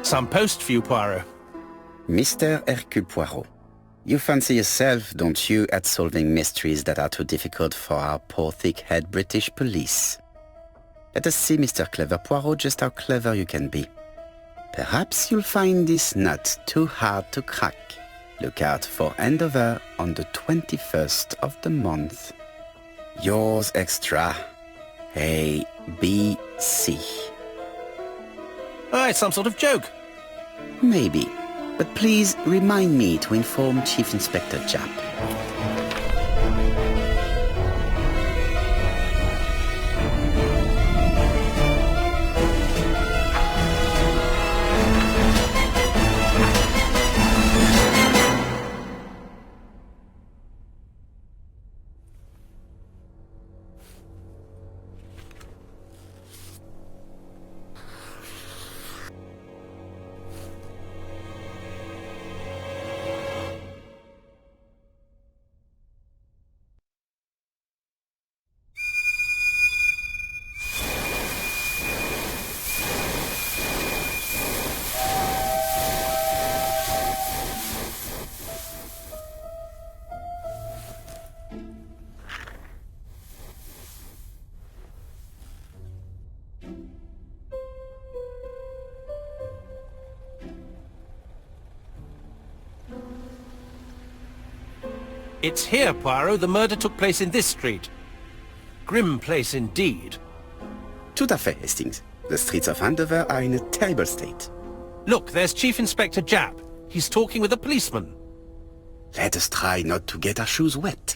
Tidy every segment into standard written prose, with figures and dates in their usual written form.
some post for you, Poirot. Mr. Hercule Poirot, you fancy yourself, don't you, at solving mysteries that are too difficult for our poor thick-head British police. Let us see, Mr. Clever Poirot, just how clever you can be. Perhaps you'll find this nut too hard to crack. Look out for handover on the 21st of the month. Yours extra, A, B, C. Oh, it's some sort of joke. Maybe, but please remind me to inform Chief Inspector Japp. It's here, Poirot. The murder took place in this street. Grim place indeed. Tout à fait, Hastings. The streets of Andover are in a terrible state. Look, there's Chief Inspector Japp. He's talking with a policeman. Let us try not to get our shoes wet.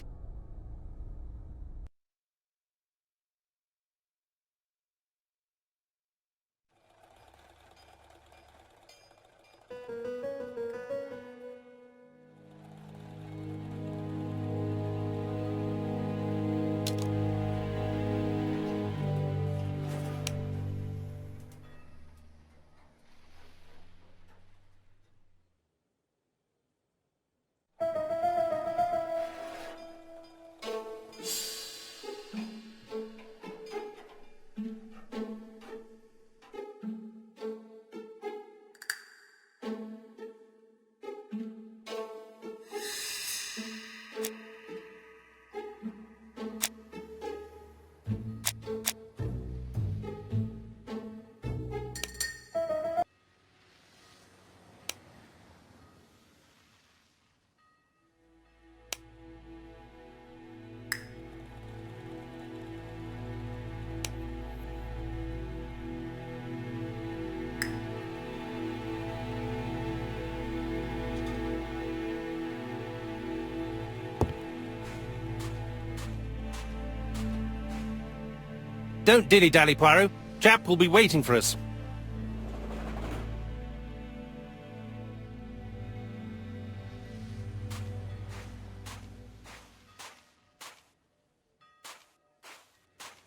Don't dilly-dally, Poirot. Japp will be waiting for us.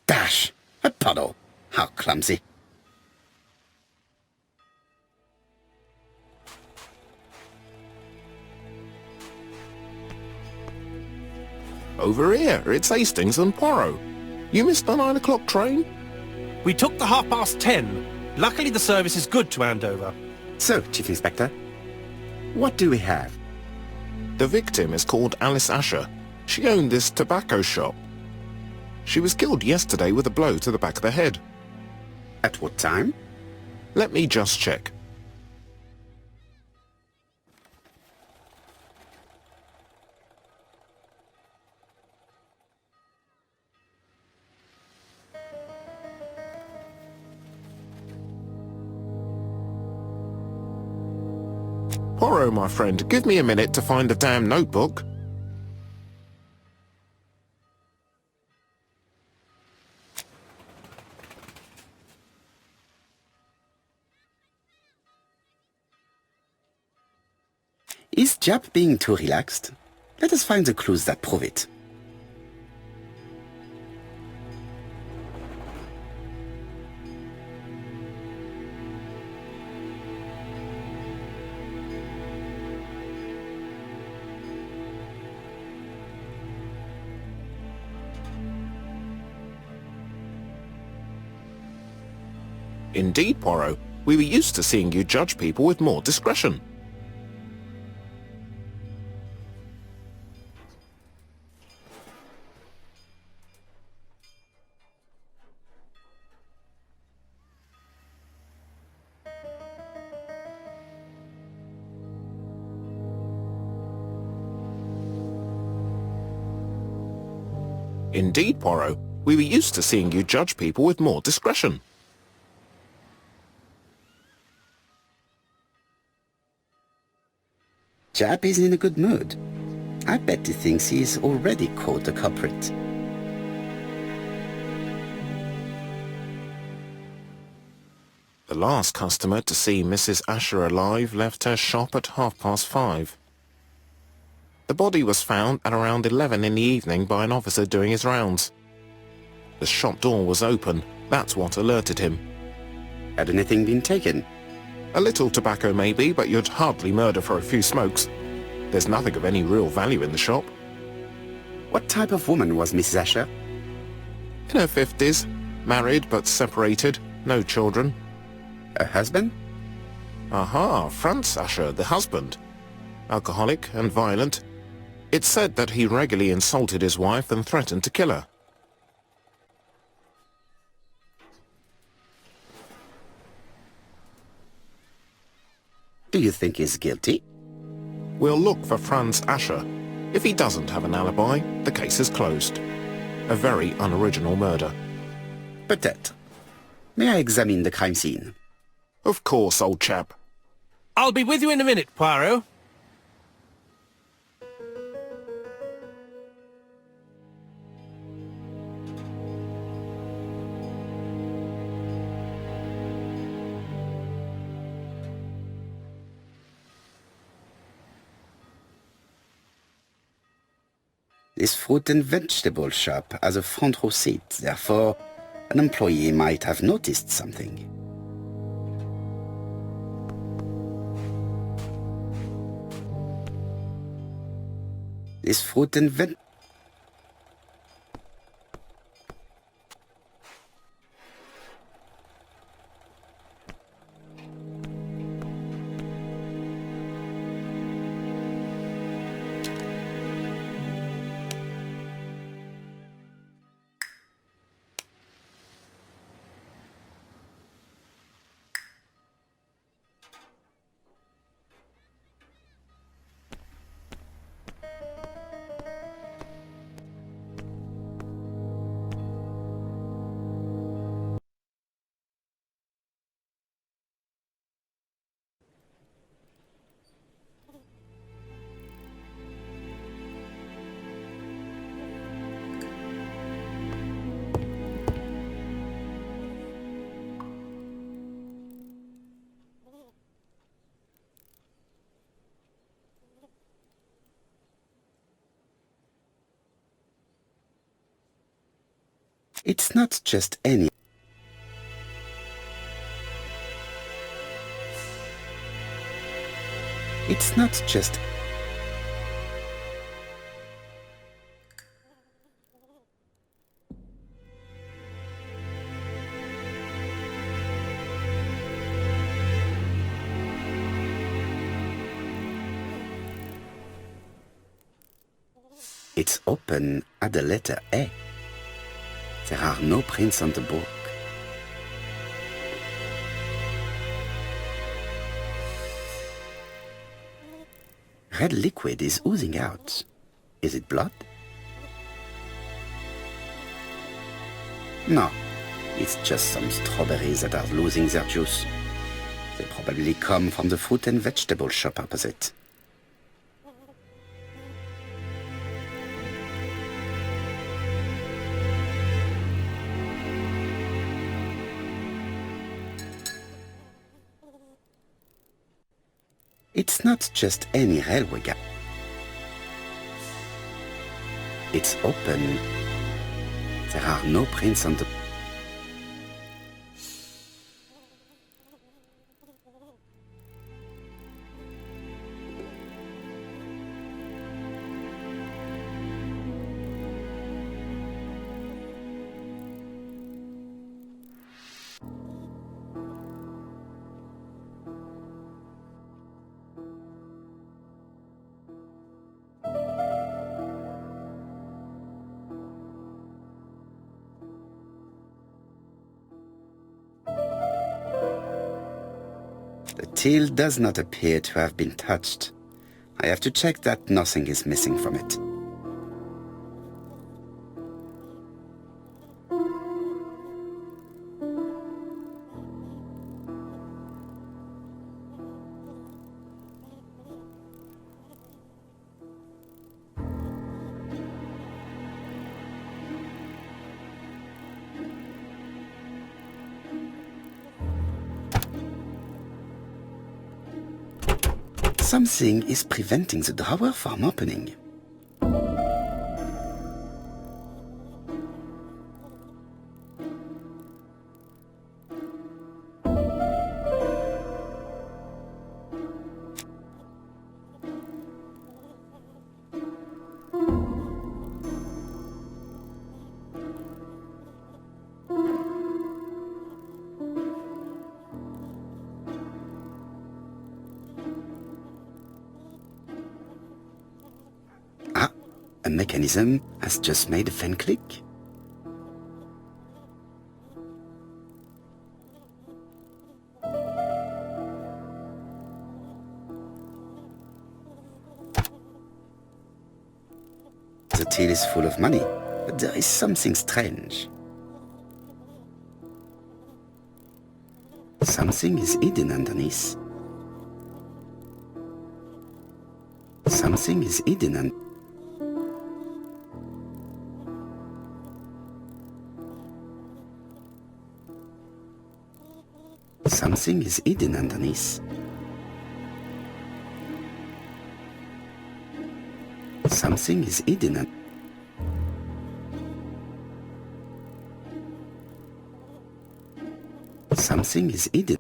Dash! A puddle! How clumsy. Over here, it's Hastings and Poirot. You missed the 9 o'clock train? We took the 10:30. Luckily the service is good to Andover. So, Chief Inspector, what do we have? The victim is called Alice Asher. She owned this tobacco shop. She was killed yesterday with a blow to the back of the head. At what time? Let me just check. Poirot, my friend, give me a minute to find the damn notebook. Is Japp being too relaxed? Let us find the clues that prove it. Indeed, Poirot. We were used to seeing you judge people with more discretion. Indeed, Poirot. We were used to seeing you judge people with more discretion. Jap is in a good mood. I bet he thinks he's already caught the culprit. The last customer to see Mrs. Asher alive left her shop at 5:30. The body was found at around 11 in the evening by an officer doing his rounds. The shop door was open. That's what alerted him. Had anything been taken? A little tobacco maybe, but you'd hardly murder for a few smokes. There's nothing of any real value in the shop. What type of woman was Mrs. Asher? In her 50s, married but separated, no children. Her husband? Aha, Franz Asher, the husband. Alcoholic and violent. It's said that he regularly insulted his wife and threatened to kill her. Do you think he's guilty? We'll look for Franz Asher. If he doesn't have an alibi, the case is closed. A very unoriginal murder. Peut-être. May I examine the crime scene? Of course, old chap. I'll be with you in a minute, Poirot. This fruit and vegetable shop has a front row seat, therefore an employee might have noticed something. This fruit and veg... It's not just any... It's not just... It's open at the letter A. There are no prints on the book. Red liquid is oozing out. Is it blood? No, it's just some strawberries that are losing their juice. They probably come from the fruit and vegetable shop opposite. It's not just any railway gap. It's open. There are no prints on the... till does not appear to have been touched. I have to check that nothing is missing from it. Something is preventing the drawer from opening. A mechanism has just made a fan click. The till is full of money, but there is something strange. Something is hidden underneath. Something is hidden underneath. Something is hidden underneath. Something is hidden. Something is hidden.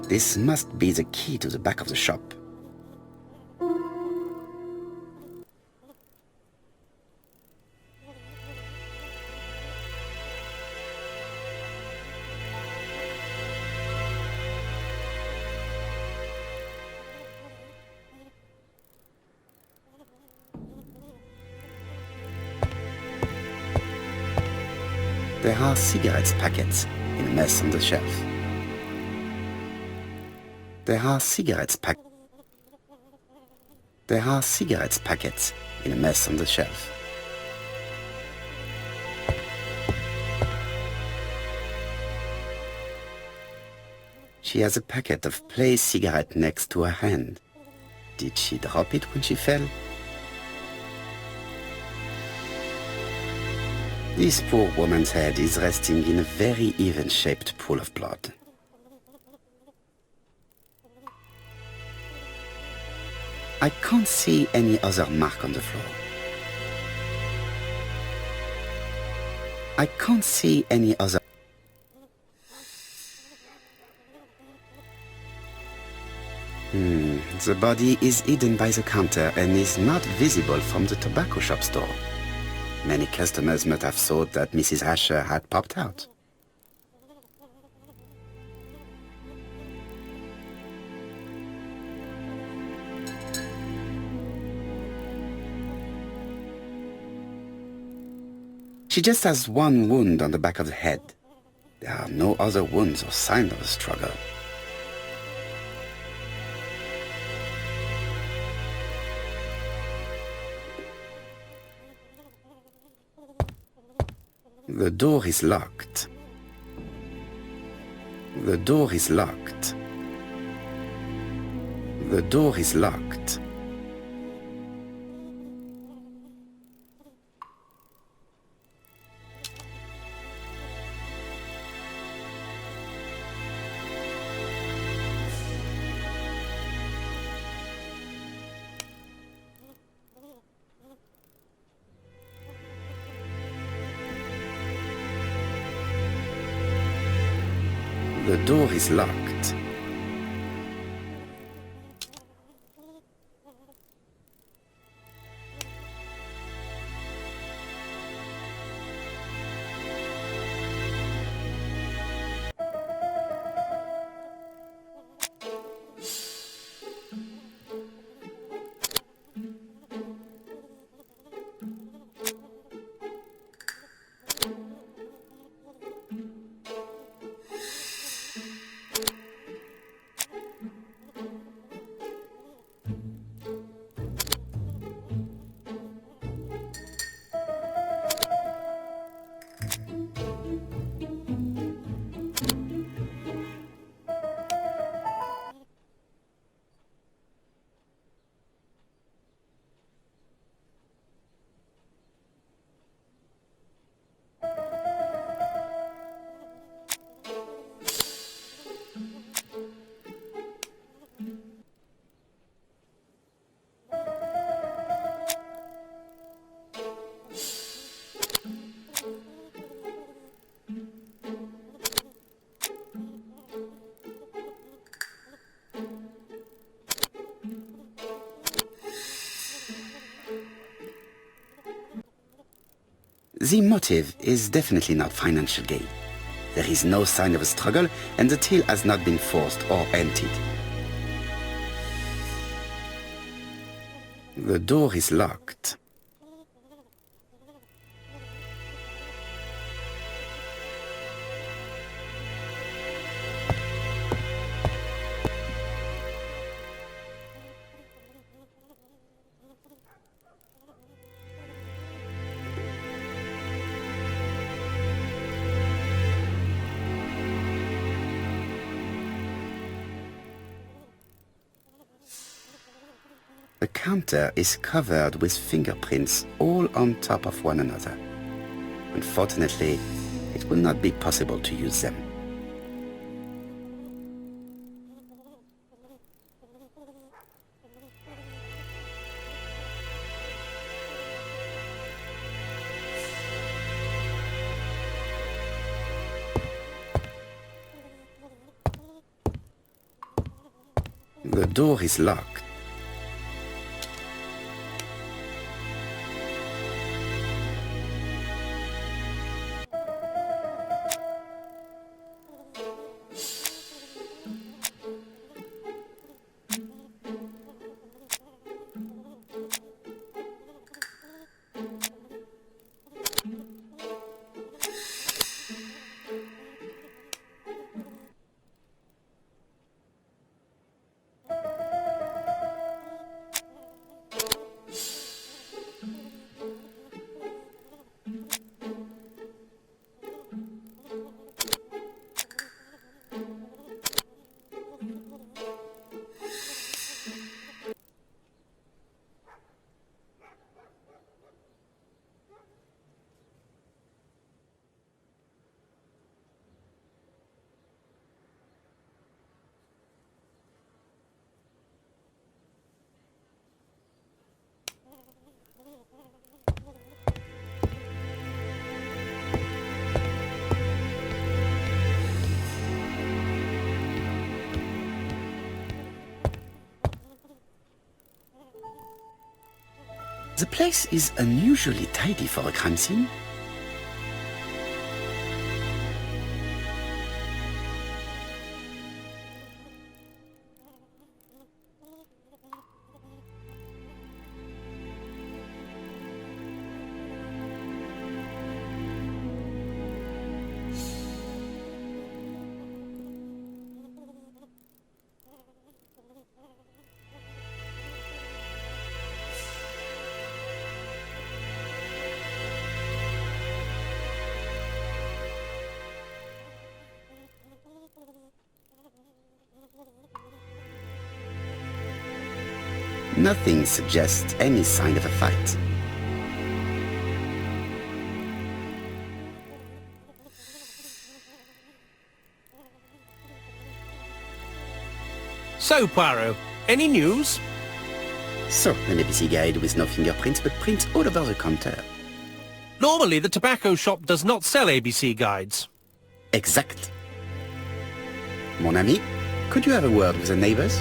This must be the key to the back of the shop. There are cigarettes packets in a mess on the shelf. There are cigarettes packets in a mess on the shelf. She has a packet of placed cigarette next to her hand. Did she drop it when she fell? This poor woman's head is resting in a very even-shaped pool of blood. I can't see any other mark on the floor. I can't see any other... The body is hidden by the counter and is not visible from the tobacco shop store. Many customers must have thought that Mrs. Asher had popped out. She just has one wound on the back of the head. There are no other wounds or signs of a struggle. The door is locked. The door is locked. The door is locked. The door is locked. The motive is definitely not financial gain. There is no sign of a struggle, and the till has not been forced or emptied. The door is locked. The counter is covered with fingerprints all on top of one another. Unfortunately, it will not be possible to use them. The door is locked. The place is unusually tidy for a crime scene. Nothing suggests any sign of a fight. So, Poirot, any news? So, an ABC guide with no fingerprints, but prints all over the counter. Normally, the tobacco shop does not sell ABC guides. Exact. Mon ami, could you have a word with the neighbors?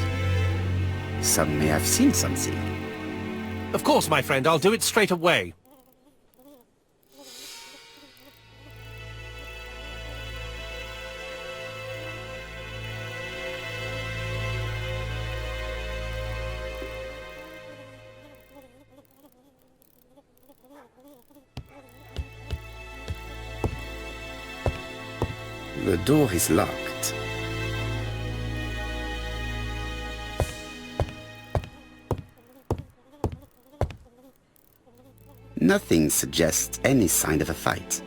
Some may have seen something. Of course, my friend, I'll do it straight away. The door is locked. Nothing suggests any sign of a fight.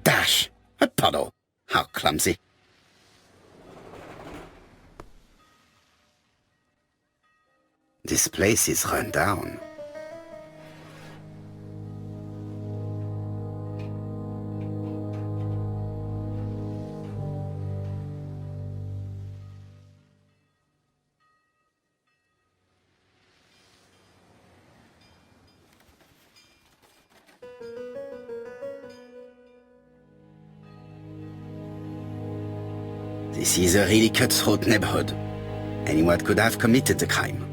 Dash! A puddle! How clumsy! This place is run down. This is a really cutthroat neighborhood. Anyone could have committed the crime.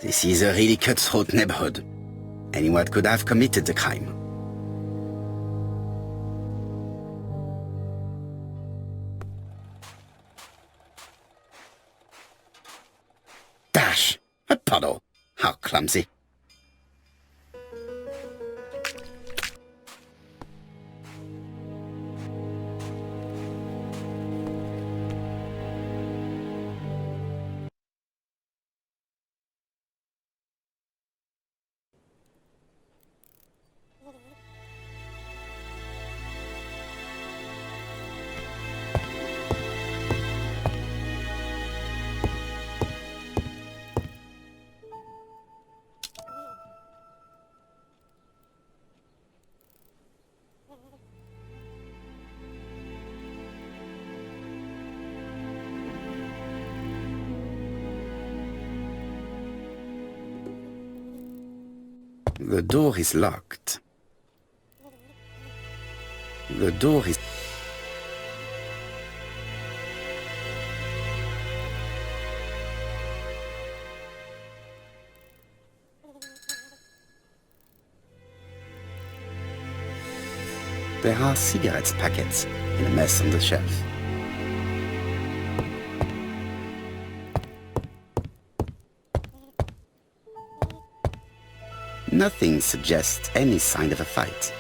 This is a really cutthroat neighborhood. Anyone could have committed the crime. Dash! A puddle! How clumsy! The door is locked. The door is... There are cigarette packets in a mess on the shelf. Nothing suggests any sign of a fight.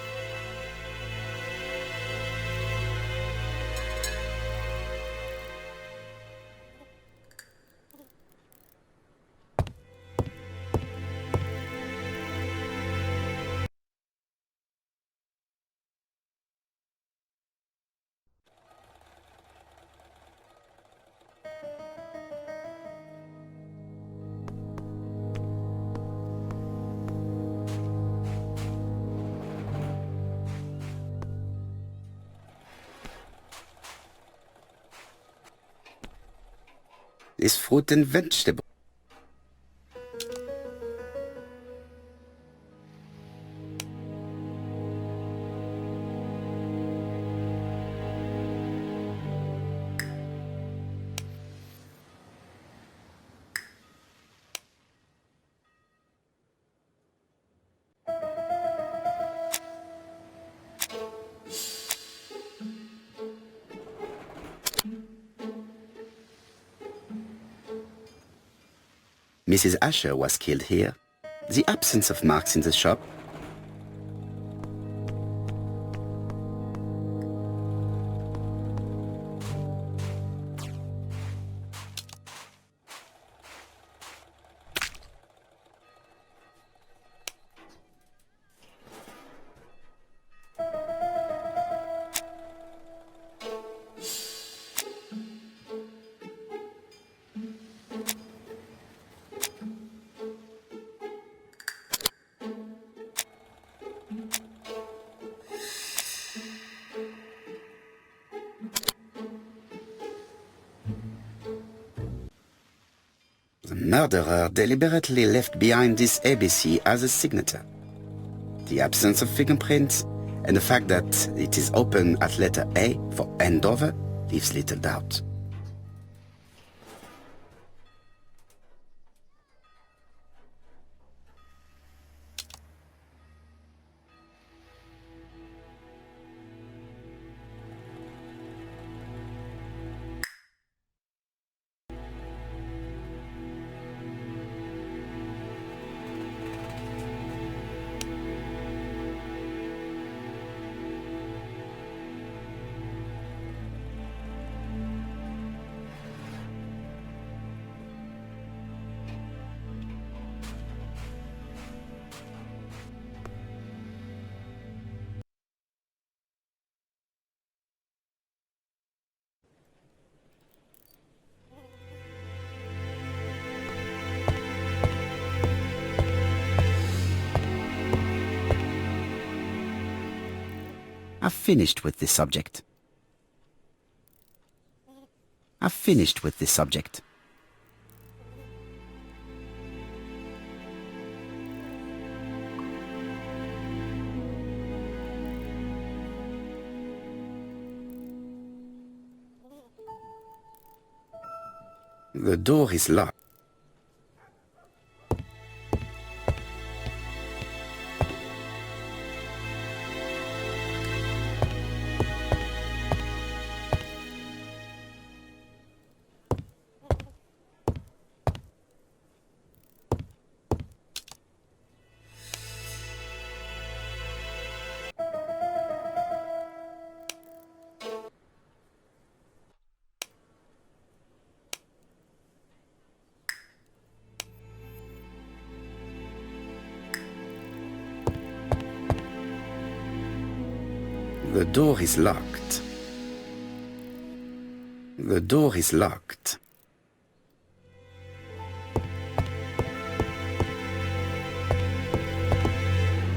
This fruit and vegetable. Mrs. Asher was killed here. The absence of marks in the shop. The murderer deliberately left behind this ABC as a signature. The absence of fingerprints and the fact that it is open at letter A for Andover leaves little doubt. I've finished with this subject. I've finished with this subject. The door is locked. The door is locked. The door is locked.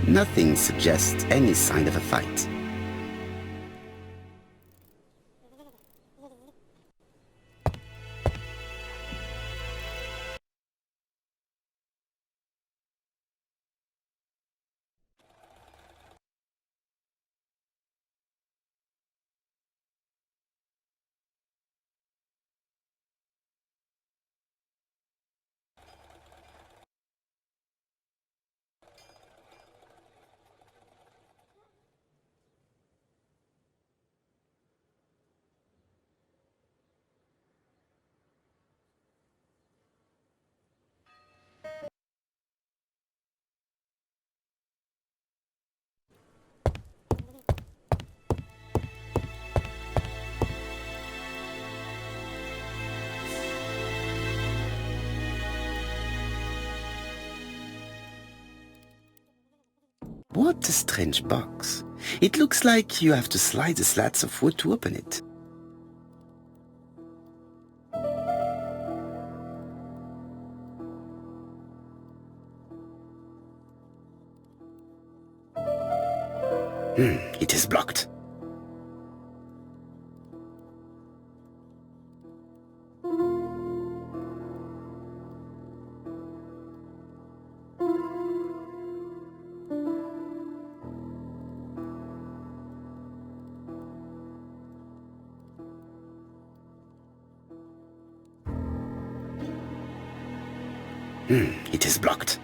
Nothing suggests any sign of a fight. What a strange box. It looks like you have to slide the slats of wood to open it. It is blocked. It is blocked.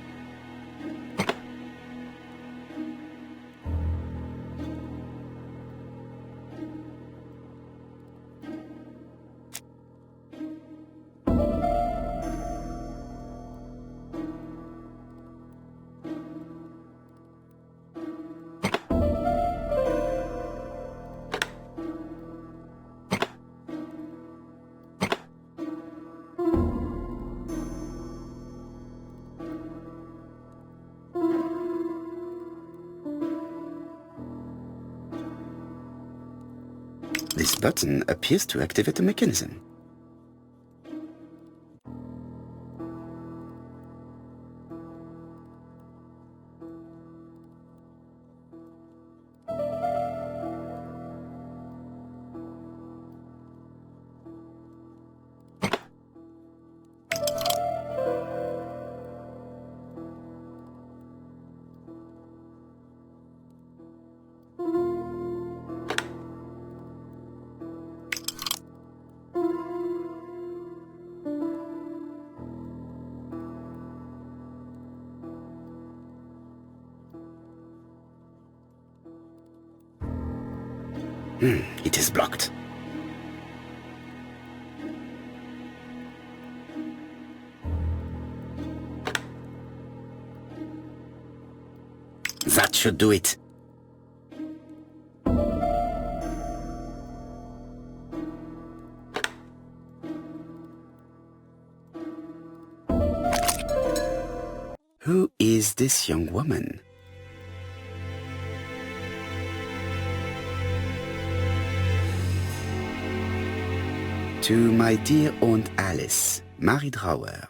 This button appears to activate a mechanism. It is blocked. That should do it. Who is this young woman? To my dear Aunt Alice, Marie Drower.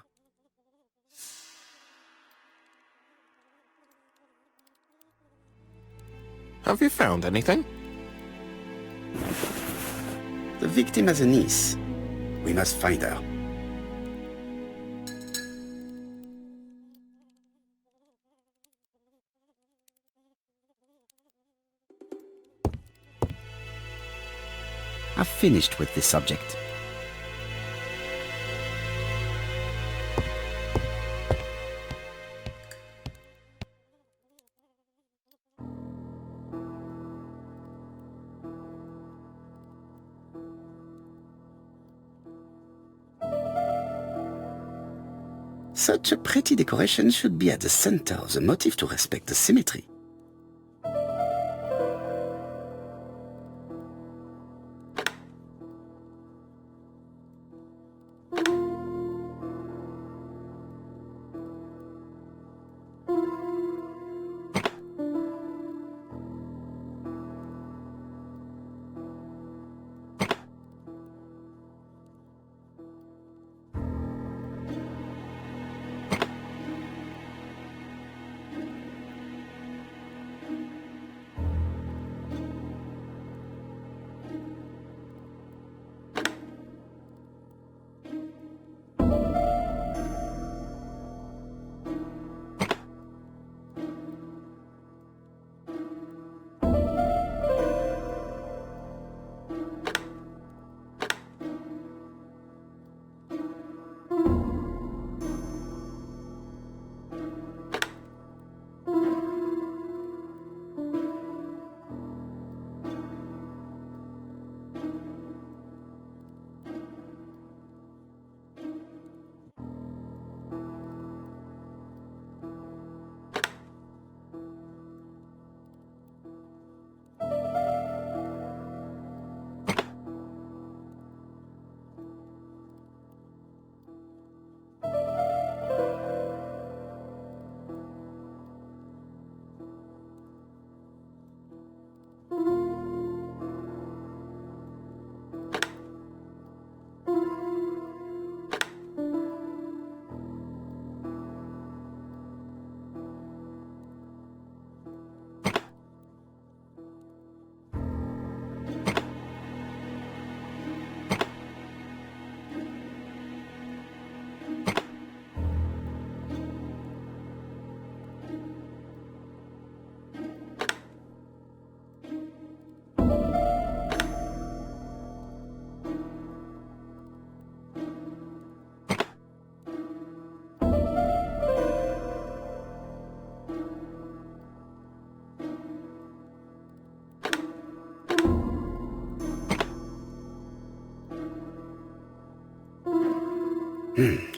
Have you found anything? The victim has a niece. We must find her. I've finished with this subject. Such a pretty decoration should be at the center of the motif to respect the symmetry.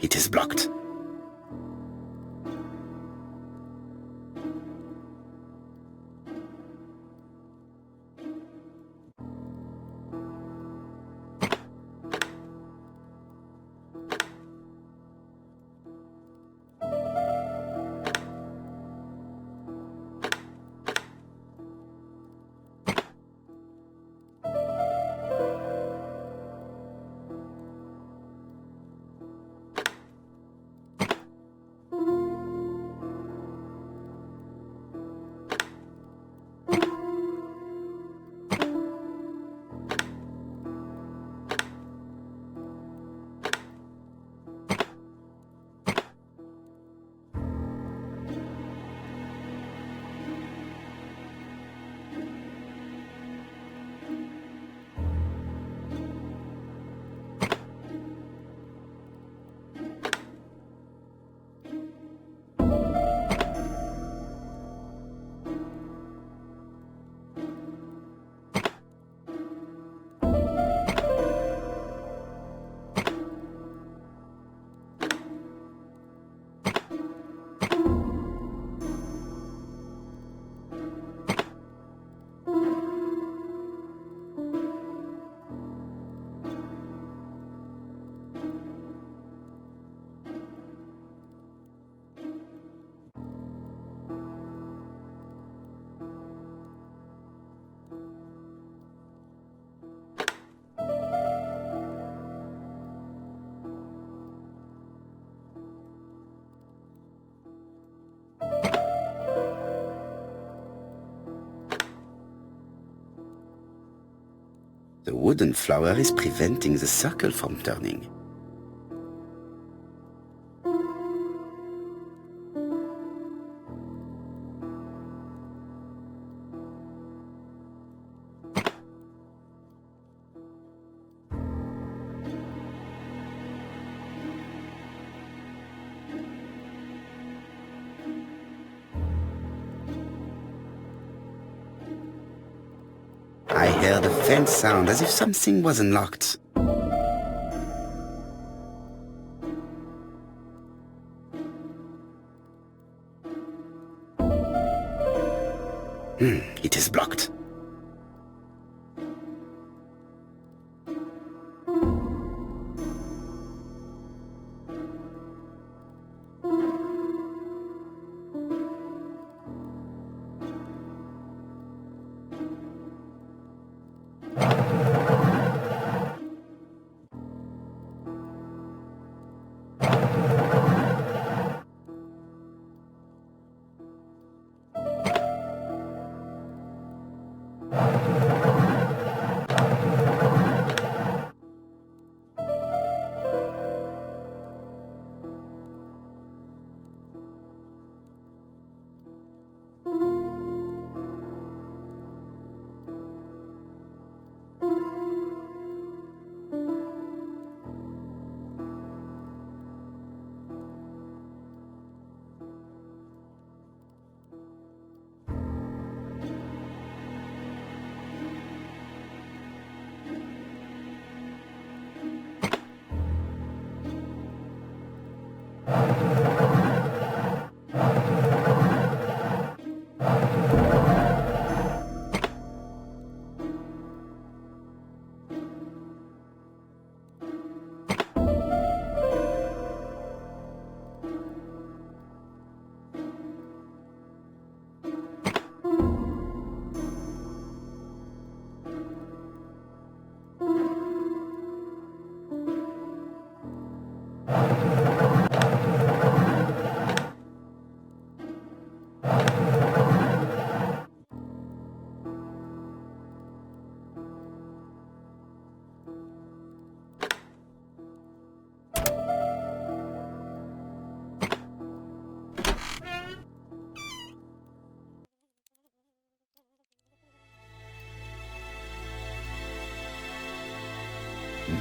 It is blocked. The wooden flower is preventing the circle from turning. I heard a faint sound as if something was unlocked. It is blocked.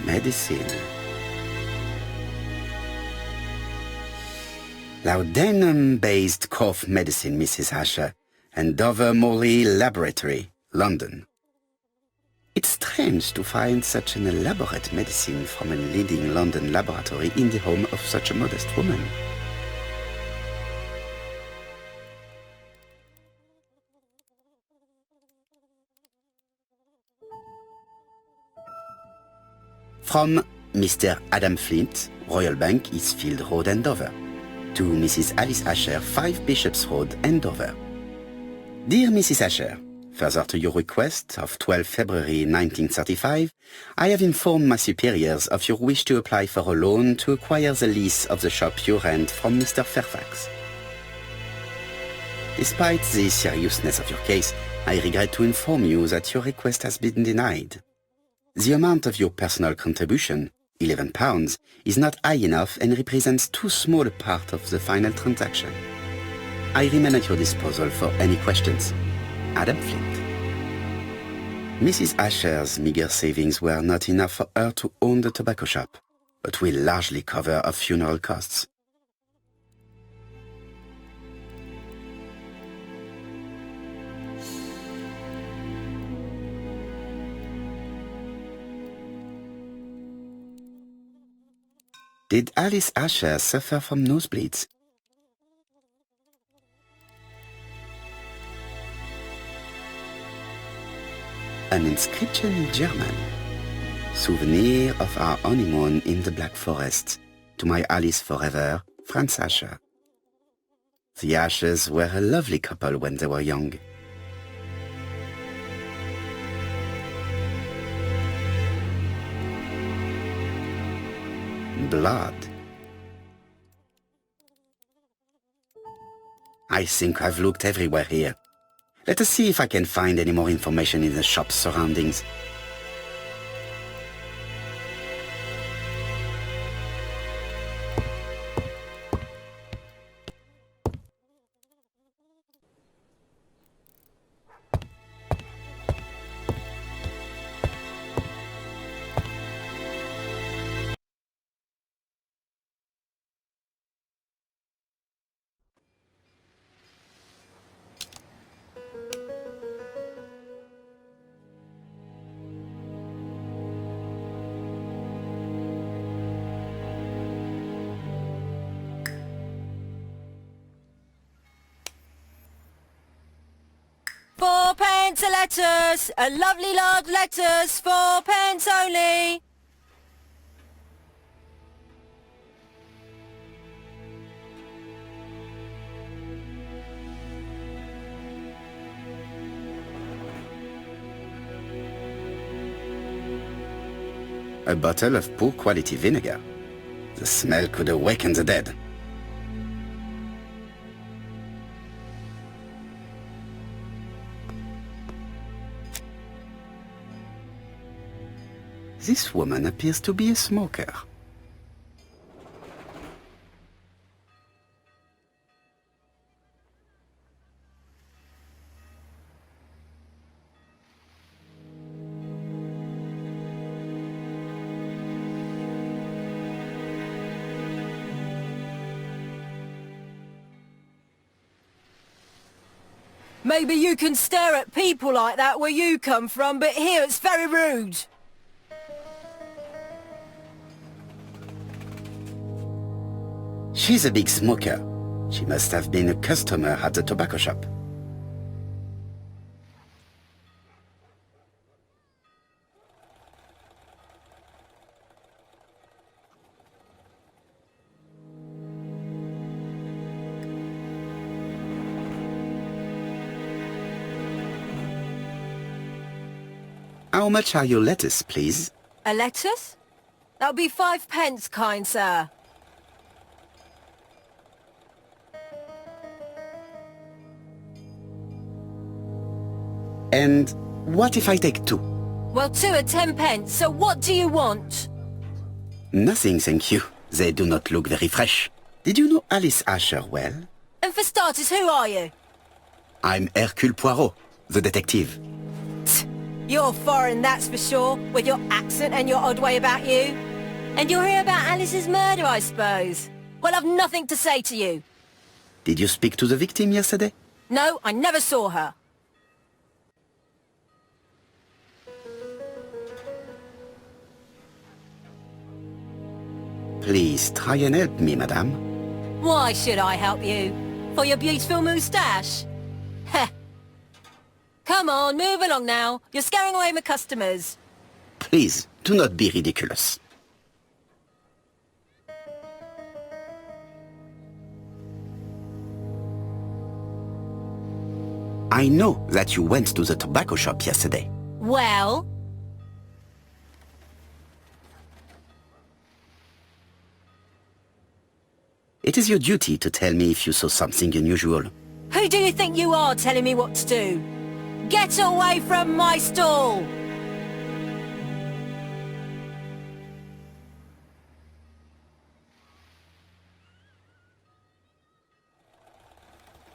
Medicine. Laudanum-based cough medicine, Mrs. Asher, and Dover Morley Laboratory, London. It's strange to find such an elaborate medicine from a leading London laboratory in the home of such a modest woman. From Mr. Adam Flint, Royal Bank, Eastfield Road, Andover, to Mrs. Alice Asher, 5 Bishops Road, Andover. Dear Mrs. Asher, further to your request of 12 February 1935, I have informed my superiors of your wish to apply for a loan to acquire the lease of the shop you rent from Mr. Fairfax. Despite the seriousness of your case, I regret to inform you that your request has been denied. The amount of your personal contribution, £11, is not high enough and represents too small a part of the final transaction. I remain at your disposal for any questions. Adam Flint. Mrs. Asher's meager savings were not enough for her to own the tobacco shop, but will largely cover her funeral costs. Did Alice Asher suffer from nosebleeds? An inscription in German. Souvenir of our honeymoon in the Black Forest. To my Alice forever, Franz Asher. The Ashers were a lovely couple when they were young. Blood. I think I've looked everywhere here. Let us see if I can find any more information in the shop's surroundings. lettuce! A lovely large lettuce, 4 pence only! A bottle of poor quality vinegar. The smell could awaken the dead. This woman appears to be a smoker. Maybe you can stare at people like that where you come from, but here it's very rude. She's a big smoker. She must have been a customer at the tobacco shop. How much are your lettuce, please? A lettuce? That'll be 5 pence, kind sir. And what if I take 2? Well, 2 are 10 pence, so what do you want? Nothing, thank you. They do not look very fresh. Did you know Alice Asher well? And for starters, who are you? I'm Hercule Poirot, the detective. You're foreign, that's for sure, with your accent and your odd way about you. And you're here about Alice's murder, I suppose. Well, I've nothing to say to you. Did you speak to the victim yesterday? No, I never saw her. Please try and help me, madame. Why should I help you? For your beautiful moustache? Heh. Come on, move along now. You're scaring away my customers. Please, do not be ridiculous. I know that you went to the tobacco shop yesterday. Well? It is your duty to tell me if you saw something unusual. Who do you think you are telling me what to do? Get away from my stall!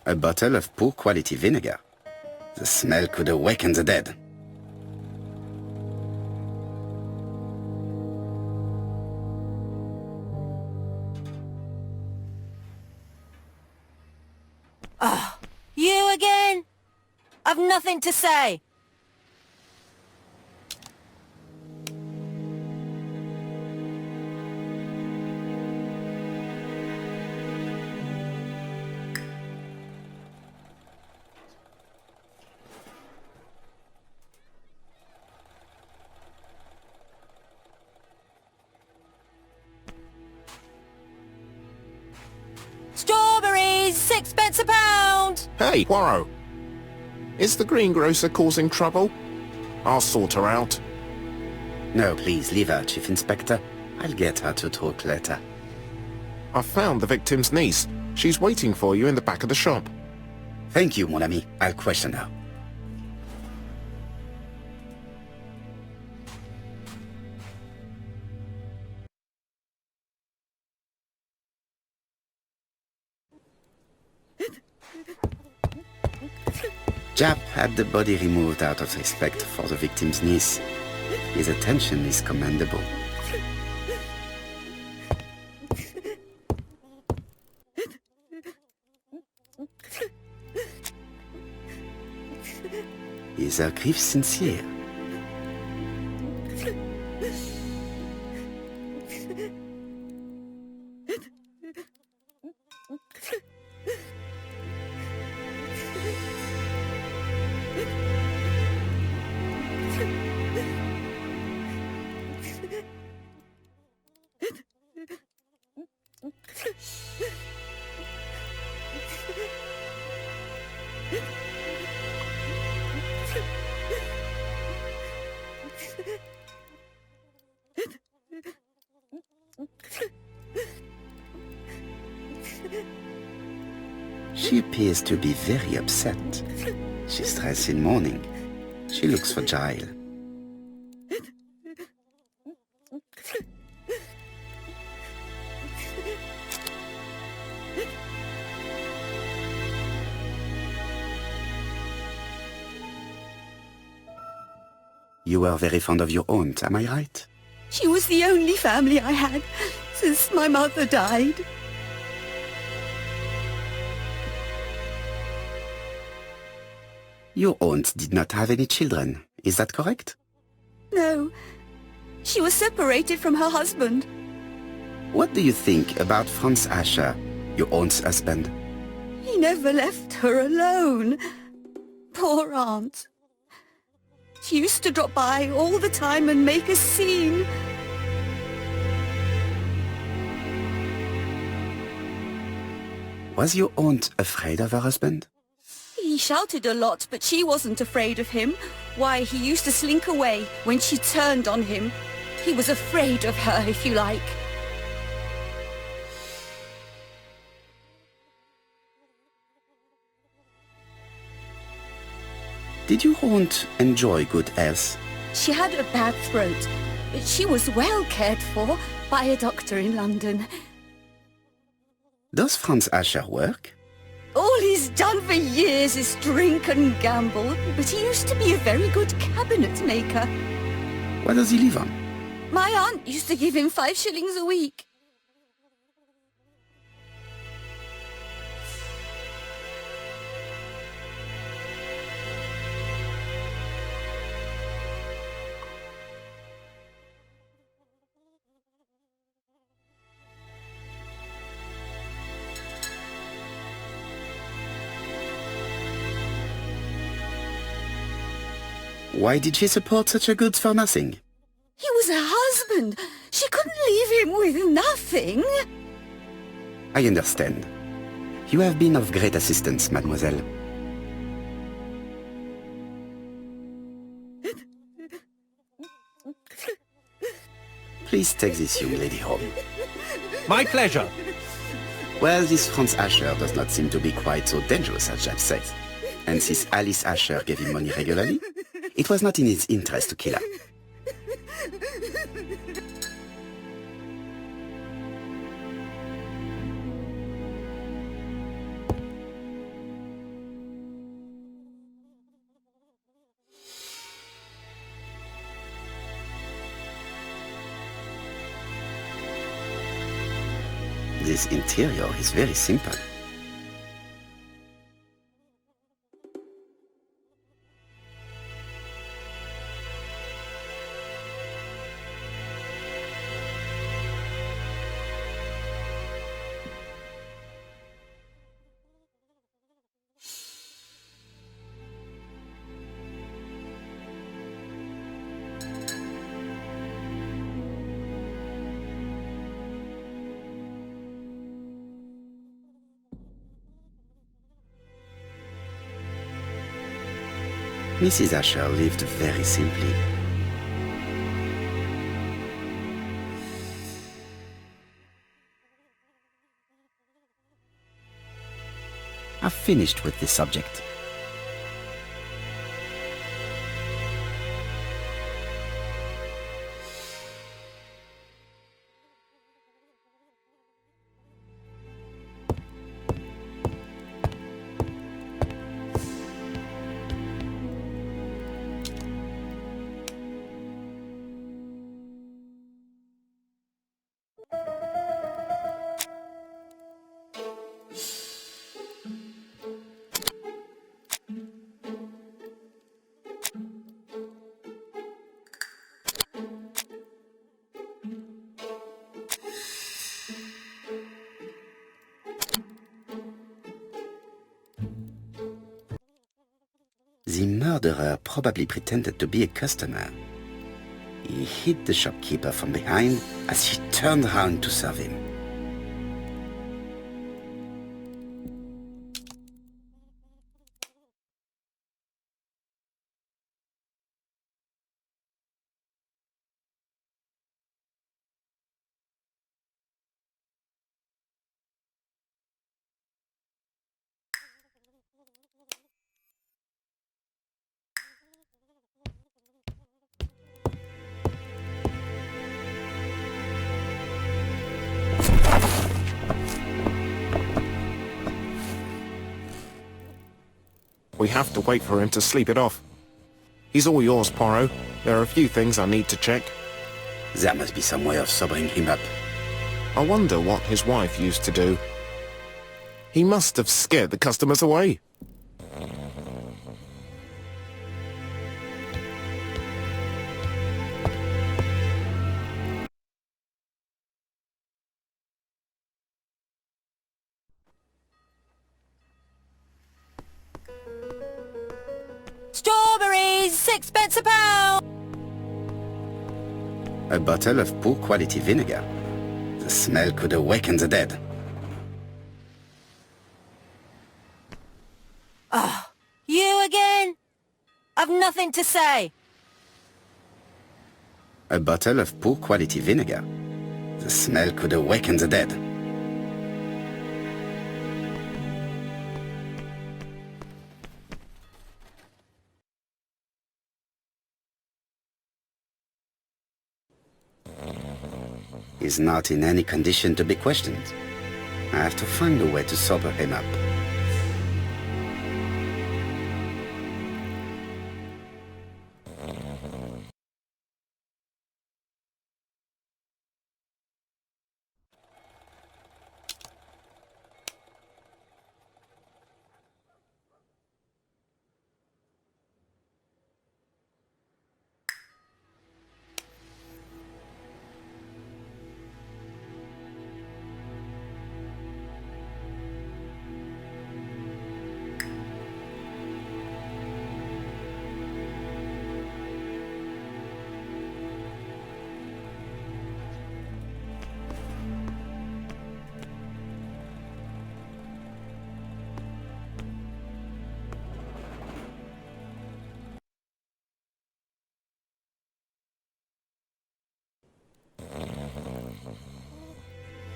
A bottle of poor quality vinegar. The smell could awaken the dead. You again? I've nothing to say. Strawberries, 6 pence a pound! Hey, Poirot! Is the greengrocer causing trouble? I'll sort her out. No, please, leave her, Chief Inspector. I'll get her to talk later. I found the victim's niece. She's waiting for you in the back of the shop. Thank you, mon ami. I'll question her. Jap had the body removed out of respect for the victim's niece. His attention is commendable. Is her grief sincere? She appears to be very upset. She's dressed in mourning. She looks fragile. You were very fond of your aunt, am I right? She was the only family I had since my mother died. Your aunt did not have any children, is that correct? No, she was separated from her husband. What do you think about Franz Asher, your aunt's husband? He never left her alone. Poor aunt. She used to drop by all the time and make a scene. Was your aunt afraid of her husband? He shouted a lot, but she wasn't afraid of him. Why, he used to slink away when she turned on him. He was afraid of her, if you like. Did your aunt enjoy good health? She had a bad throat, but she was well cared for by a doctor in London. Does Franz Asher work? All he's done for years is drink and gamble, but he used to be a very good cabinet maker. What does he live on? My aunt used to give him 5 shillings a week. Why did she support such a goods for nothing? He was her husband. She couldn't leave him with nothing. I understand. You have been of great assistance, mademoiselle. Please take this young lady home. My pleasure. Well, this Franz Asher does not seem to be quite so dangerous as Jack says. And since Alice Asher gave him money regularly, it was not in his interest to kill her. This interior is very simple. Mrs. Asher lived very simply. I've finished with this subject. The murderer probably pretended to be a customer. He hit the shopkeeper from behind as she turned around to serve him. We have to wait for him to sleep it off. He's all yours, Poirot. There are a few things I need to check. There must be some way of sobering him up. I wonder what his wife used to do. He must have scared the customers away. Strawberries, 6 pence a pound! A bottle of poor quality vinegar. The smell could awaken the dead. You again? I've nothing to say. A bottle of poor quality vinegar. The smell could awaken the dead. He's not in any condition to be questioned. I have to find a way to sober him up.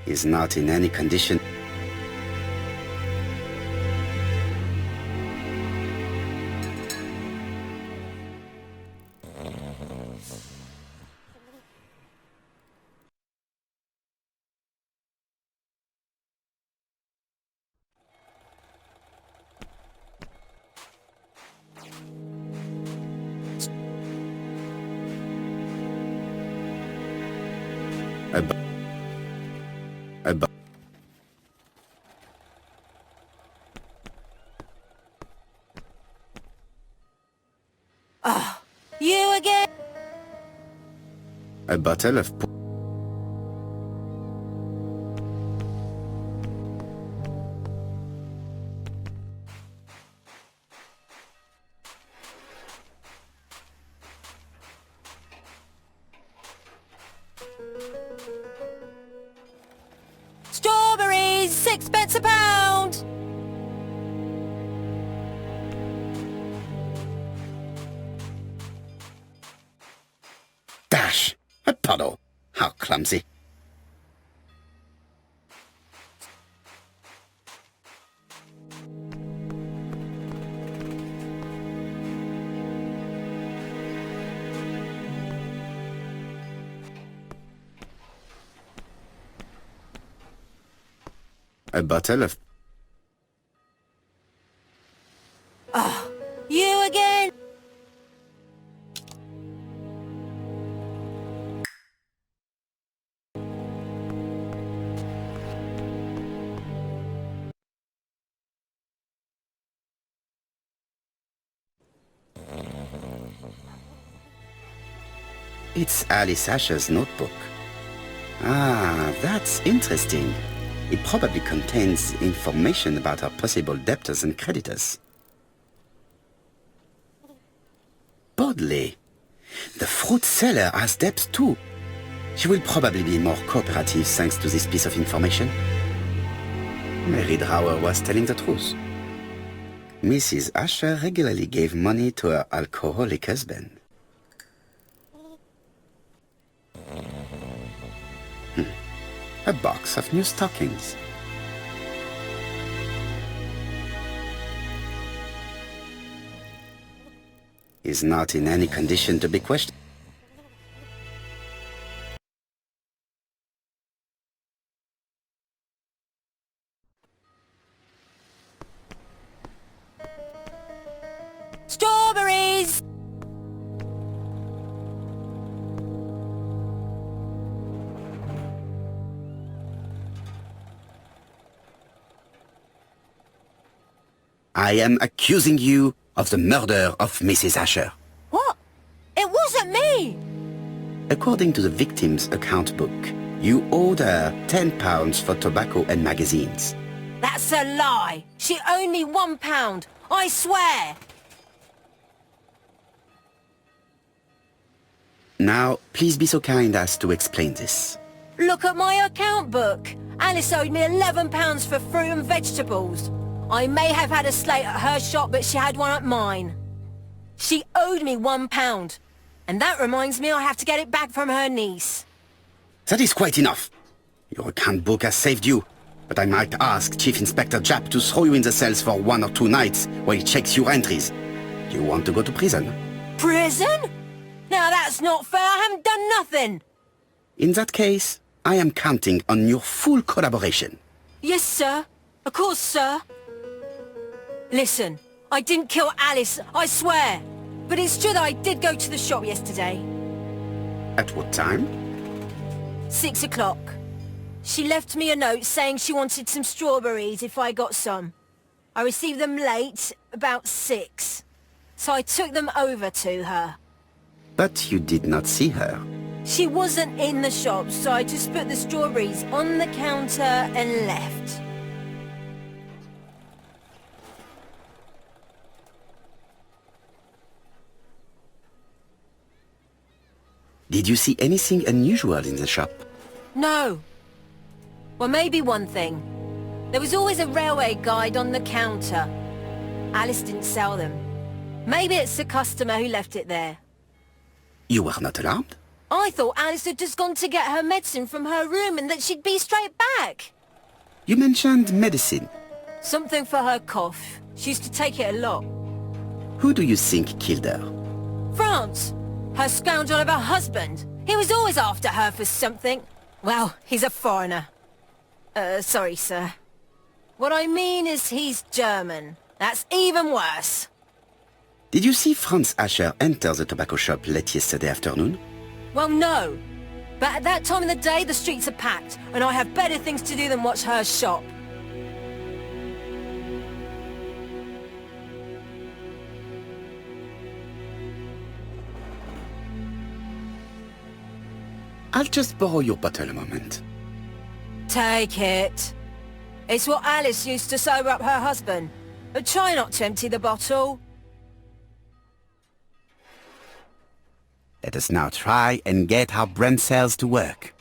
He's not in any condition. You again? A bottle of Strawberries, 6 pence a pound! dash! A puddle! How clumsy! A bottle of You again? It's Alice Asher's notebook. Ah, that's interesting. It probably contains information about our possible debtors and creditors. Bodley. The fruit seller has debts too. She will probably be more cooperative thanks to this piece of information. Mary Drower was telling the truth. Mrs. Asher regularly gave money to her alcoholic husband. A box of new stockings. He's not in any condition to be questioned. I am accusing you of the murder of Mrs. Asher. What? It wasn't me! According to the victim's account book, you owed her £10 for tobacco and magazines. That's a lie. She owed me £1. I swear. Now, please be so kind as to explain this. Look at my account book. Alice owed me £11 for fruit and vegetables. I may have had a slate at her shop, but she had one at mine. She owed me £1. And that reminds me I have to get it back from her niece. That is quite enough. Your account book has saved you, but I might ask Chief Inspector Japp to throw you in the cells for 1 or 2 nights while he checks your entries. Do you want to go to prison? Prison? Now that's not fair. I haven't done nothing. In that case, I am counting on your full collaboration. Yes, sir. Of course, sir. Listen, I didn't kill Alice, I swear. But it's true that I did go to the shop yesterday. At what time? 6 o'clock. She left me a note saying she wanted some strawberries if I got some. I received them late, about 6. So I took them over to her. But you did not see her. She wasn't in the shop, so I just put the strawberries on the counter and left. Did you see anything unusual in the shop? No. Well, maybe one thing. There was always a railway guide on the counter. Alice didn't sell them. Maybe it's the customer who left it there. You were not alarmed? I thought Alice had just gone to get her medicine from her room and that she'd be straight back. You mentioned medicine. Something for her cough. She used to take it a lot. Who do you think killed her? France! Her scoundrel of a husband. He was always after her for something. Well, he's a foreigner. Sorry, sir. What I mean is he's German. That's even worse. Did you see Franz Asher enter the tobacco shop late yesterday afternoon? Well, no. But at that time of the day, the streets are packed, and I have better things to do than watch her shop. I'll just borrow your bottle a moment. Take it. It's what Alice used to sober up her husband. But try not to empty the bottle. Let us now try and get our brain cells to work.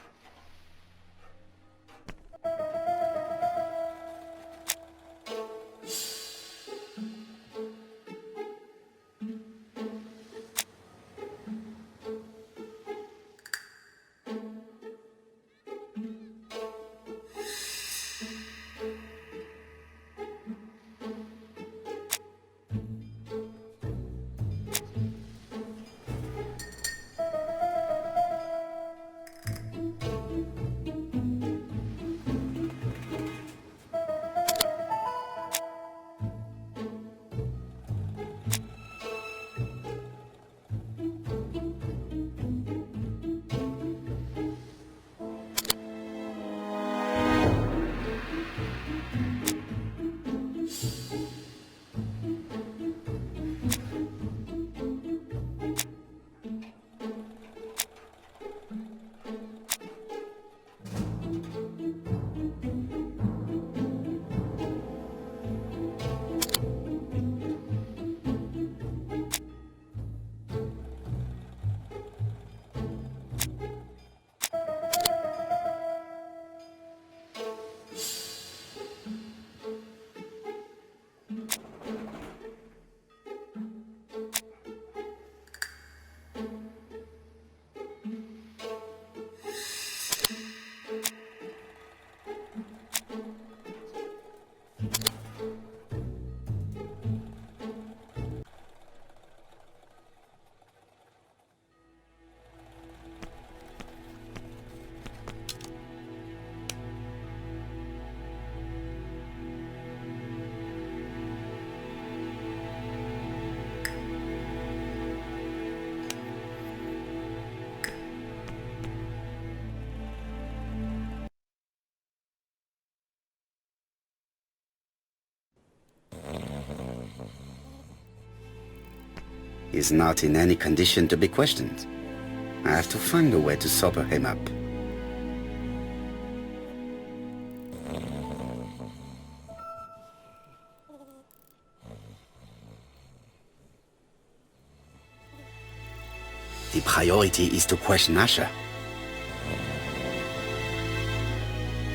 He's not in any condition to be questioned. I have to find a way to sober him up. The priority is to question Asher.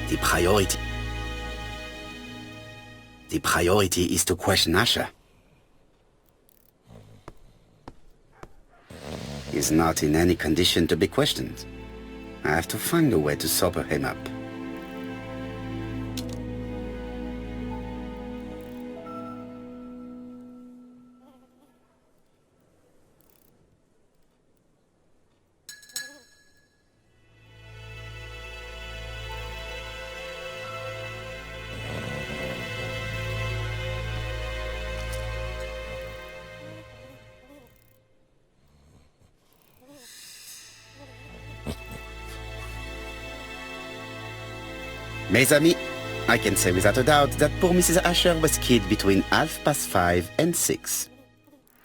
The priority is to question Asher. He's not in any condition to be questioned. I have to find a way to sober him up. Mes amis, I can say without a doubt that poor Mrs. Asher was killed between 5:30 and 6.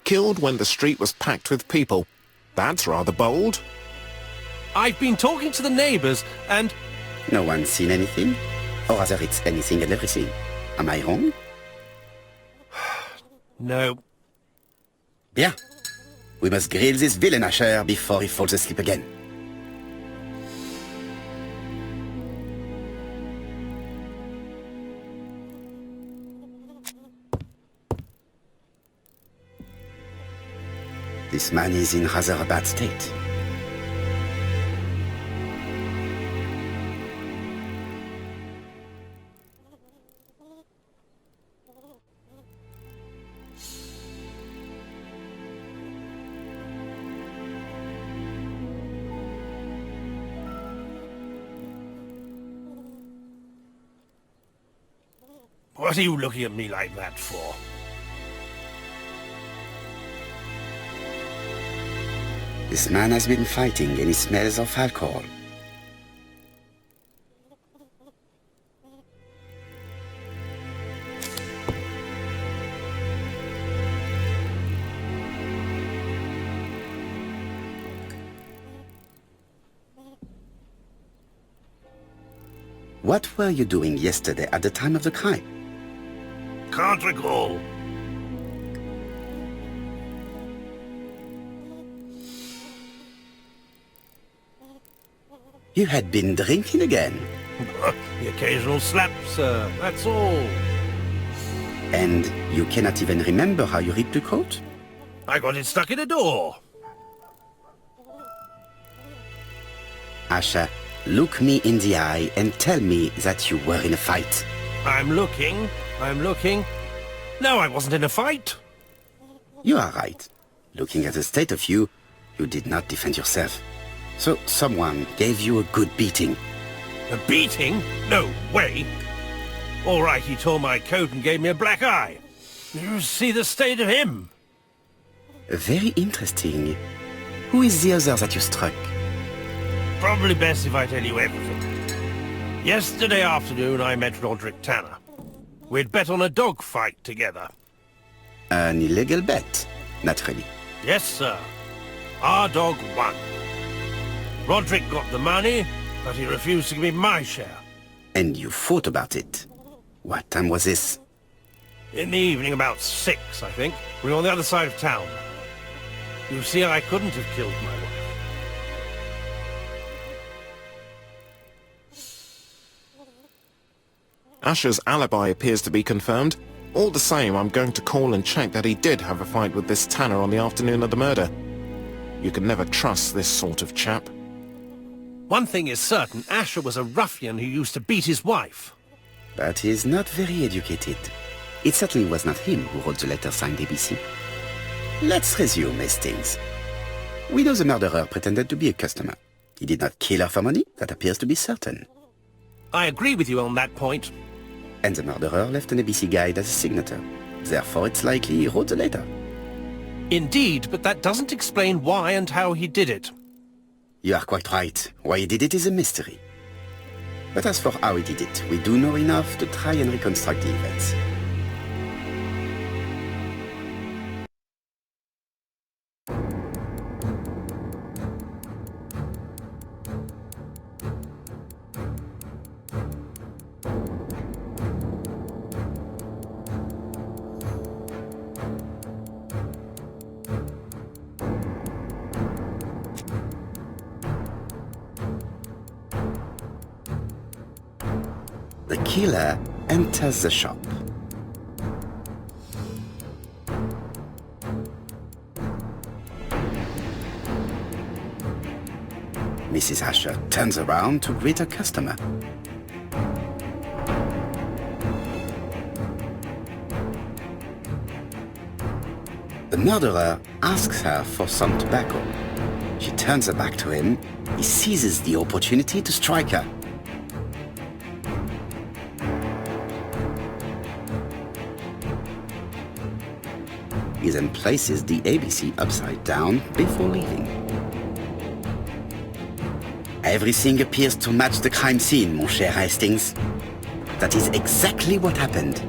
Killed when the street was packed with people. That's rather bold. I've been talking to the neighbors, and... No one's seen anything? Or rather, it's anything and everything. Am I wrong? No. Bien. We must grill this villain Asher before he falls asleep again. This man is in rather a bad state. What are you looking at me like that for? This man has been fighting and he smells of alcohol. What were you doing yesterday at the time of the crime? Can't recall. You had been drinking again. The occasional slap, sir, that's all. And you cannot even remember how you ripped the coat? I got it stuck in a door. Asher, look me in the eye and tell me that you were in a fight. I'm looking. No, I wasn't in a fight. You are right. Looking at the state of you, you did not defend yourself. So someone gave you a good beating. A beating? No way. All right, he tore my coat and gave me a black eye. You see the state of him? Very interesting. Who is the other that you struck? Probably best if I tell you everything. Yesterday afternoon, I met Roderick Tanner. We'd bet on a dog fight together. An illegal bet, naturally. Yes, sir. Our dog won. Roderick got the money, but he refused to give me my share. And you fought about it. What time was this? In the evening, about 6, I think. We were on the other side of town. You see, I couldn't have killed my wife. Asher's alibi appears to be confirmed. All the same, I'm going to call and check that he did have a fight with this Tanner on the afternoon of the murder. You can never trust this sort of chap. One thing is certain, Asher was a ruffian who used to beat his wife. But he is not very educated. It certainly was not him who wrote the letter signed ABC. Let's resume, Hastings. We know the murderer pretended to be a customer. He did not kill her for money, that appears to be certain. I agree with you on that point. And the murderer left an ABC guide as a signature. Therefore, it's likely he wrote the letter. Indeed, but that doesn't explain why and how he did it. You are quite right. Why he did it is a mystery. But as for how he did it, we do know enough to try and reconstruct the events. killer enters the shop. Mrs. Asher turns around to greet a customer. The murderer asks her for some tobacco. She turns her back to him. He seizes the opportunity to strike her. He then places the ABC upside down before leaving. Everything appears to match the crime scene, mon cher Hastings. That is exactly what happened.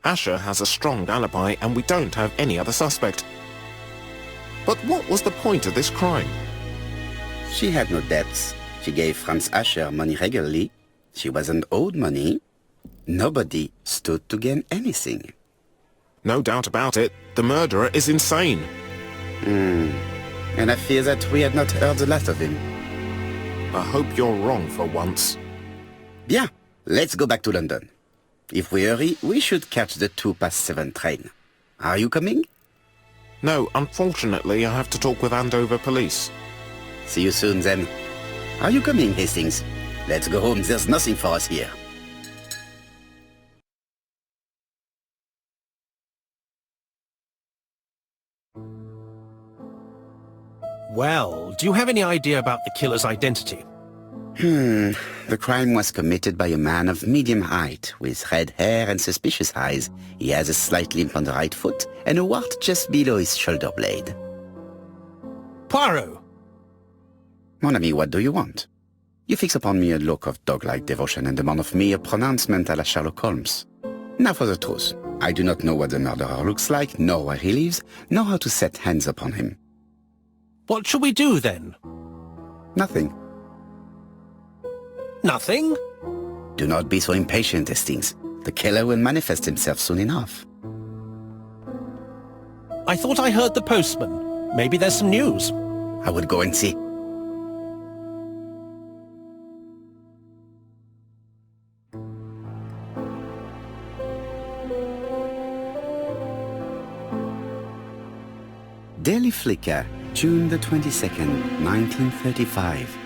Asher has a strong alibi and we don't have any other suspect. But what was the point of this crime? She had no debts. She gave Franz Asher money regularly. She wasn't owed money. Nobody stood to gain anything. No doubt about it, the murderer is insane. And I fear that we had not heard the last of him. I hope you're wrong for once. Bien, let's go back to London. If we hurry, we should catch the 7:02 train. Are you coming? No, unfortunately, I have to talk with Andover police. See you soon, then. Are you coming, Hastings? Let's go home. There's nothing for us here. Well, do you have any idea about the killer's identity? The crime was committed by a man of medium height, with red hair and suspicious eyes. He has a slight limp on the right foot and a wart just below his shoulder blade. Poirot! Mon ami, what do you want? You fix upon me a look of dog-like devotion and demand of me a pronouncement à la Sherlock Holmes. Now for the truth. I do not know what the murderer looks like, nor where he lives, nor how to set hands upon him. What shall we do, then? Nothing. Nothing? Do not be so impatient, Hastings. The killer will manifest himself soon enough. I thought I heard the postman. Maybe there's some news. I will go and see. Daily Flicker, June the 22nd, 1935.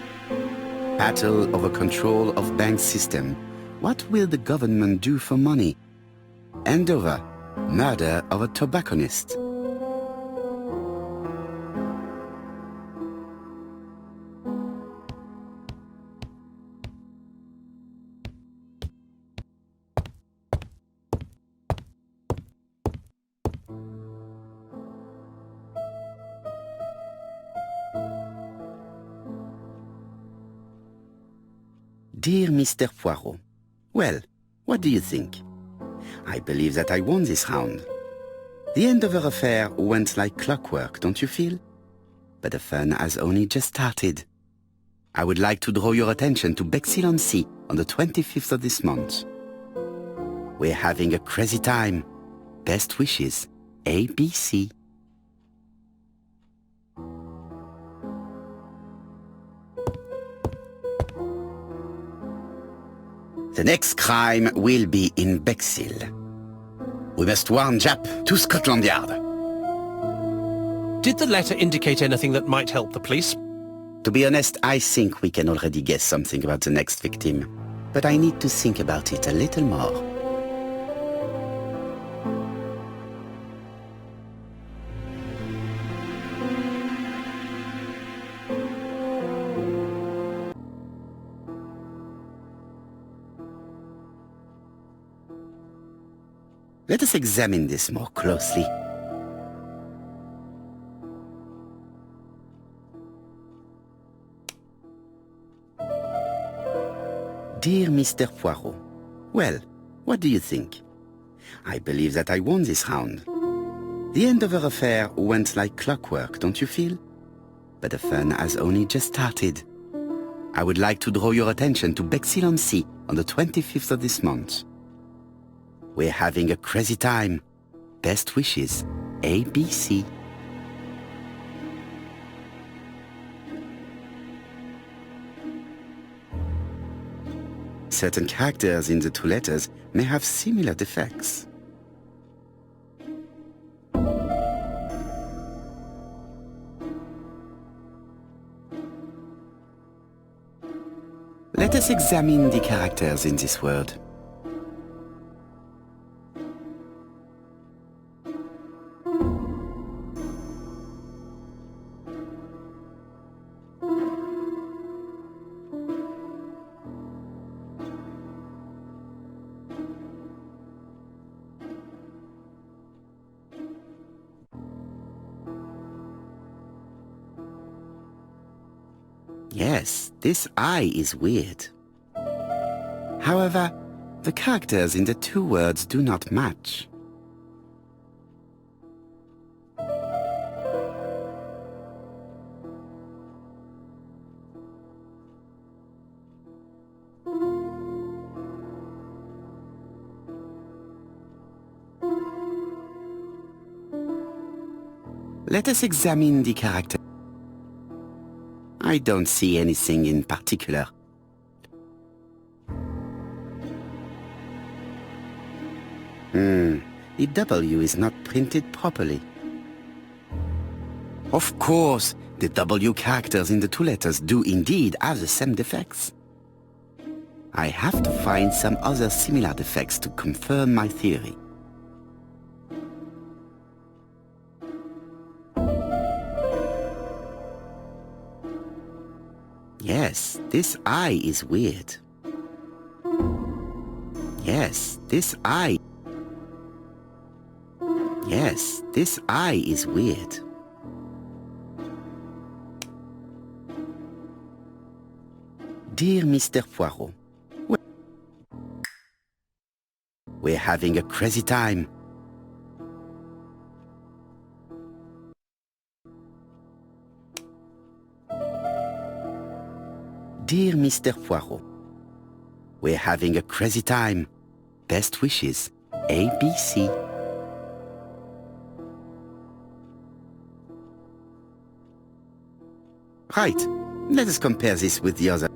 Battle over control of bank system. What will the government do for money? Andover, murder of a tobacconist. Dear Mr. Poirot, well, what do you think? I believe that I won this round. The Andover affair went like clockwork, don't you feel? But the fun has only just started. I would like to draw your attention to Bexhill-on-Sea on the 25th of this month. We're having a crazy time. Best wishes, ABC. The next crime will be in Bexhill. We must warn Jap to Scotland Yard. Did the letter indicate anything that might help the police? To be honest, I think we can already guess something about the next victim. But I need to think about it a little more. Let us examine this more closely. Dear Mr. Poirot, well, what do you think? I believe that I won this round. The Andover affair went like clockwork, don't you feel? But the fun has only just started. I would like to draw your attention to Bexhill-on-Sea on the 25th of this month. We're having a crazy time. Best wishes, ABC. Certain characters in the two letters may have similar defects. Let us examine the characters in this word. Yes, this I is weird. However, the characters in the two words do not match. Let us examine the character. I don't see anything in particular. The W is not printed properly. Of course, the W characters in the two letters do indeed have the same defects. I have to find some other similar defects to confirm my theory. Yes, this I is weird. Yes, this I. Yes, this I is weird. Dear Mr. Poirot, we're having a crazy time. Dear Mr. Poirot, we're having a crazy time. Best wishes, ABC. Right, let us compare this with the other.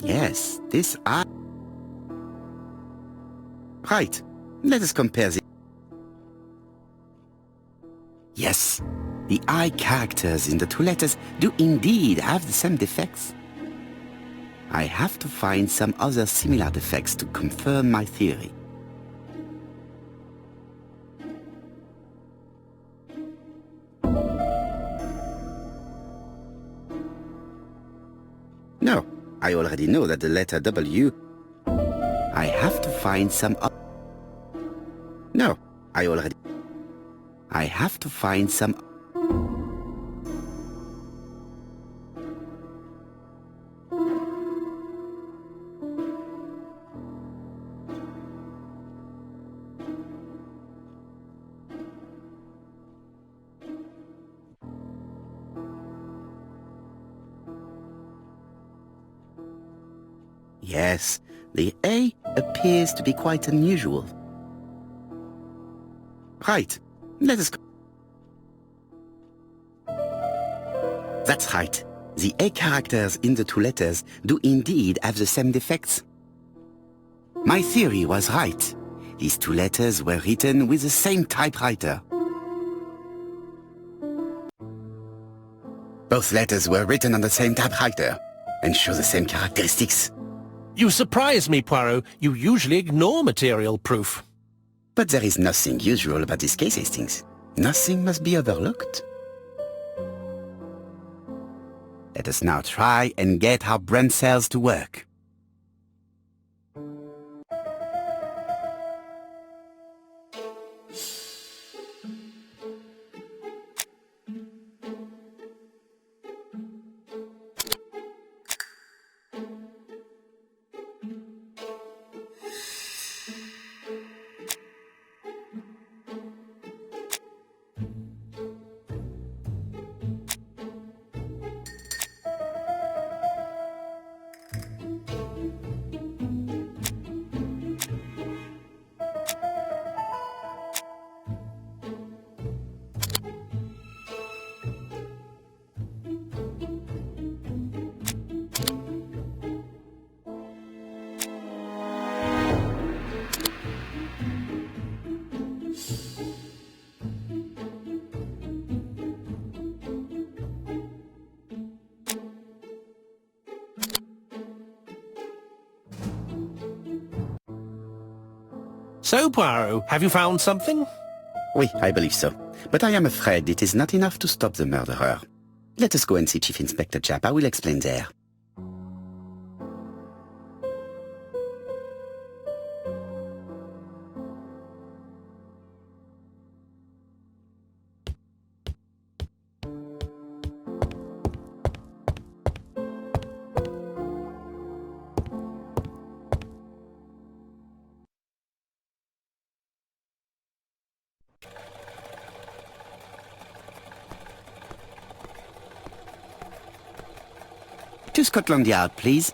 Yes, this I. Right, let us compare this. Yes, the I characters in the two letters do indeed have the same defects. I have to find some other similar defects to confirm my theory. No, I already know that the letter W. I have to find some. No, I already. I have to find some. Yes, the A appears to be quite unusual. Right, let us go. That's right. The A characters in the two letters do indeed have the same defects. My theory was right. These two letters were written with the same typewriter. Both letters were written on the same typewriter and show the same characteristics. You surprise me, Poirot. You usually ignore material proof. But there is nothing usual about this case, Hastings. Nothing must be overlooked. Let us now try and get our brain cells to work. So, Poirot, have you found something? Oui, I believe so. But I am afraid it is not enough to stop the murderer. Let us go and see Chief Inspector Japp. I will explain there. To Scotland Yard, please.